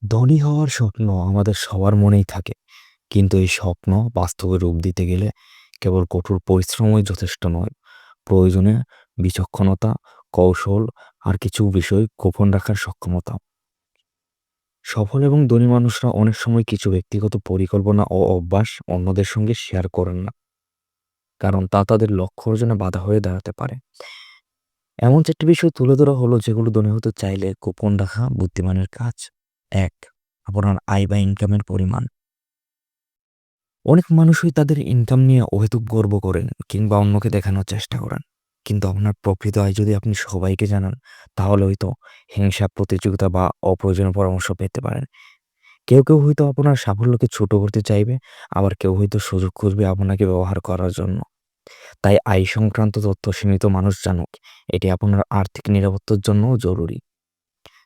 ধনী হওয়ার স্বপ্ন আমাদের সবার মনেই থাকে। কিন্তু এই স্বপ্ন বাস্তবে রূপ দিতে গেলে কেবল কঠোর পরিশ্রমই যথেষ্ট নয়। প্রয়োজনে বিচক্ষণতা, কৌশল আর কিছু বিষয় গোপন রাখার সক্ষমতা। সফল এবং ধনী মানুষরা অনেক সময় কিছু ব্যক্তিগত পরিকল্পনা ও অভ্যাস অন্যদের সঙ্গে শেয়ার করেন না। কারণ তা তাদের লক্ষ্য অর্জনে বাধা হয়ে দাঁড়াতে পারে। এমন ৪ টি বিষয় তুলে ধরা হলো যেগুলো ধনী হতে চাইলে গোপন রাখা বুদ্ধিমানের কাজ। ১. আপনার আয় বা ইনকামের পরিমাণ। অনেক মানুষই তাদের ইনকাম নিয়ে অহেতুক গর্ব করেন কিংবা অন্যকে দেখানোর চেষ্টা করেন। কিন্তু আপনার প্রকৃত আয় যদি আপনি সবাইকে জানান, তাহলে হয়তো হিংসা, প্রতিযোগিতা বা অপ্রয়োজনীয় পরামর্শ পেতে পারেন। কেউ হয়তো আপনার সাফল্যকে ছোট করতে চাইবে, আবার কেউ হয়তো সুযোগ খুঁজবে আপনাকে ব্যবহার করার জন্য। তাই আয় সংক্রান্ত তথ্য সীমিত মানুষ জানুক। এটি আপনার আর্থিক নিরাপত্তার জন্যও জরুরি।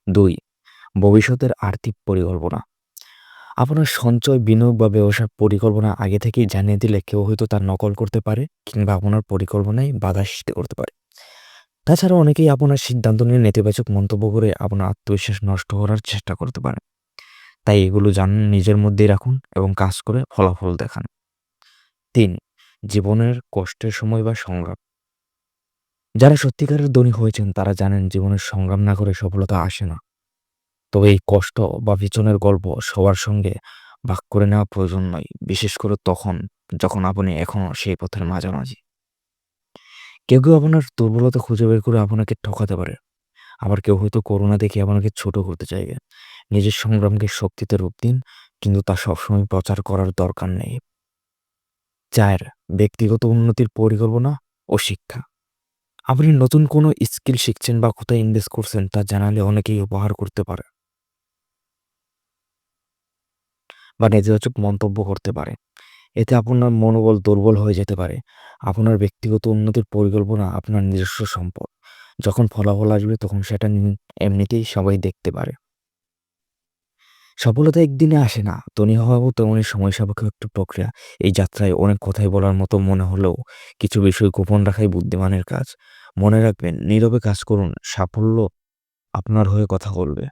২. ভবিষ্যতের আর্থিক পরিকল্পনা। আপনার সঞ্চয়, বিনিয়োগ বা ব্যবসার পরিকল্পনা আগে থেকেই জানিয়ে দিলে কেউ হয়তো তার নকল করতে পারে কিংবা আপনার পরিকল্পনায় বাধা সৃষ্টি করতে পারে। তাছাড়া অনেকেই আপনার সিদ্ধান্ত নিয়ে নেতিবাচক মন্তব্য করে আপনার আত্মবিশ্বাস নষ্ট করার চেষ্টা করতে পারে। তাই এগুলো জানুন, নিজের মধ্যেই রাখুন এবং কাজ করে ফলাফল দেখান। ৩. জীবনের কষ্টের সময় বা সংগ্রাম। যারা সত্যিকারের ধনী হয়েছেন তারা জানেন জীবনের সংগ্রাম না করে সফলতা আসে না। তবে এই কষ্ট বা পিছনের গল্প সবার সঙ্গে ভাগ করে নেওয়া প্রয়োজন নয়, বিশেষ করে তখন যখন আপনি এখনো সেই পথের মাঝামাঝি। কেউ আপনার দুর্বলতা খুঁজে বের করে আপনাকে ঠকাতে পারে। আবার কেউ হয়তো করুণা দেখিয়ে আপনাকে ছোট করতে চাইবে। নিজের সংগ্রামকে শক্তিতে রূপ দিন, কিন্তু তা সবসময় প্রচার করার দরকার নেই। ৪. ব্যক্তিগত উন্নতির পরিকল্পনা ও শিক্ষা। আপনি নতুন কোনো স্কিল শিখছেন বা কোথায় ইনভেস্ট করছেন তা জানালে অনেকেই উপহার করতে পারে বা নেতিবাচক মন্তব্য করতে পারে। এতে আপনার মনোবল দুর্বল হয়ে যেতে পারে। আপনার ব্যক্তিগত উন্নতির পরিকল্পনা আপনার নিজস্ব সম্পদ। যখন ফলাফল আসবে তখন সেটা এমনিতেই সবাই দেখতে পারে। সফলতা একদিনে আসে না। ধনী হওয়াও তেমনই সময় সাপেক্ষ একটা প্রক্রিয়া। এই যাত্রায় অনেক কথাই বলার মতো মনে হলেও কিছু বিষয় গোপন রাখাই বুদ্ধিমানের কাজ। মনে রাখবেন, নীরবে কাজ করুন। সাফল্য আপনার হয়ে কথা বলবে।